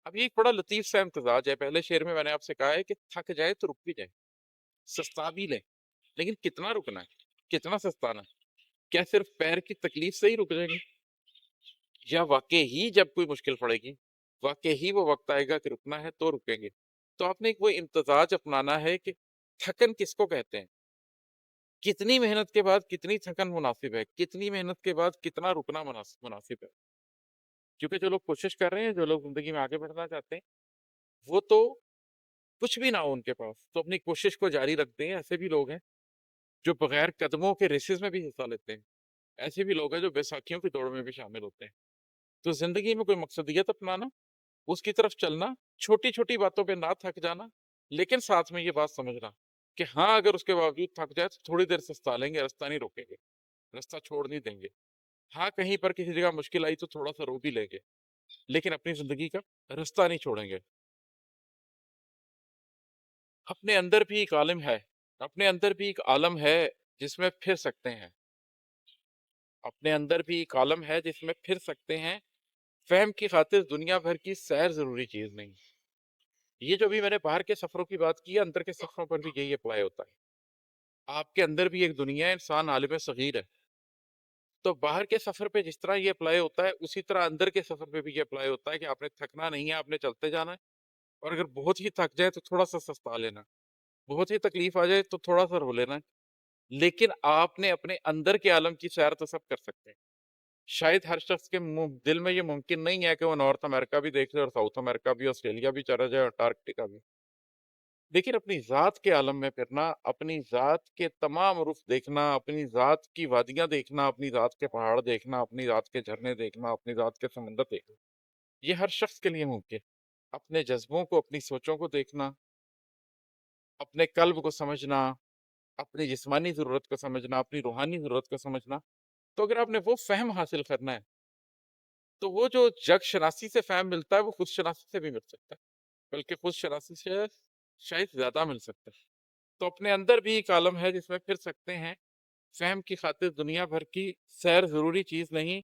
अब ये एक बड़ा लतीफ सा इम्तजाज है। पहले शेर में मैंने आपसे कहा है कि थक जाए तो रुक भी जाए, सस्ता भी ले, लेकिन कितना रुकना है, कितना सस्ताना है? क्या सिर्फ पैर की तकलीफ से ही रुक जाएंगे, या वाकई ही जब कोई मुश्किल पड़ेगी, वाकई ही वो वक्त आएगा कि रुकना है तो रुकेंगे? तो आपने एक वो इम्तजाज अपनाना है कि थकन किसको कहते हैं, कितनी मेहनत के बाद कितनी थकन मुनासिब है, कितनी मेहनत के बाद कितना रुकना मुनासिब है। क्योंकि जो लोग कोशिश कर रहे हैं, जो लोग जिंदगी में आगे बढ़ना चाहते हैं, वो तो कुछ भी ना हो उनके पास तो अपनी कोशिश को जारी रखते हैं। ऐसे भी लोग हैं जो बगैर कदमों के रेसेस में भी हिस्सा लेते हैं। ऐसे भी लोग हैं जो बैसाखियों की दौड़ में भी शामिल होते हैं। तो जिंदगी में कोई मकसदियत अपनाना, उसकी तरफ चलना, छोटी छोटी बातों पे ना थक जाना, लेकिन साथ में ये बात समझना कि हाँ, अगर उसके बावजूद थक जाए तो थोड़ी देर सस्ता लेंगे, रास्ता नहीं रोकेंगे, रास्ता छोड़ नहीं देंगे। हाँ, कहीं पर किसी जगह मुश्किल आई तो थोड़ा सा रो भी लेंगे, लेकिन अपनी जिंदगी का रास्ता नहीं छोड़ेंगे। अपने अंदर भी एक आलम है, अपने अंदर भी एक आलम है जिसमें फिर सकते हैं, अपने अंदर भी एक आलम है जिसमें फिर सकते हैं। फहम की खातिर दुनिया भर की सैर जरूरी चीज नहीं। ये जो भी मैंने बाहर के सफरों की बात की है, अंदर के सफरों पर भी यही अप्लाई होता है। आपके अंदर भी एक दुनिया है, इंसान आलिम सगीर है। तो बाहर के सफर पे जिस तरह ये अप्लाई होता है, उसी तरह अंदर के सफर पे भी ये अप्लाई होता है कि आपने थकना नहीं है, आपने चलते जाना है। और अगर बहुत ही थक जाए तो थोड़ा सा सस्ता लेना, बहुत ही तकलीफ आ जाए तो थोड़ा सा रो लेना, लेकिन आपने अपने अंदर के आलम की सैर तो सब कर सकते हैं। शायद हर शख्स के दिल में ये मुमकिन नहीं है कि वो नॉर्थ अमेरिका भी देख ले और साउथ अमेरिका भी, ऑस्ट्रेलिया भी चला जाए, अंटार्कटिका भी। लेकिन अपनी ज़ात के आलम में फिरना, अपनी ज़ात के तमाम रुख देखना, अपनी ज़ात की वादियाँ देखना, अपनी ज़ात के पहाड़ देखना, अपनी ज़ात के झरने देखना, अपनी ज़ात के समंदर देखना, ये हर शख्स के लिए मुमकिन। अपने जज्बों को, अपनी सोचों को देखना, अपने कल्ब को समझना, अपनी जिस्मानी ज़रूरत को समझना, अपनी रूहानी ज़रूरत को समझना। तो अगर आपने वो फ़हम हासिल करना है, तो वो जो जग शनासी से फ़हम मिलता है, वो खुद शनासी से भी मिल सकता है, बल्कि खुद शनासी से शायद ज़्यादा मिल सकता है। तो अपने अंदर भी एक आलम है जिसमें फिर सकते हैं। फ़हम की खातिर दुनिया भर की सैर ज़रूरी चीज़ नहीं।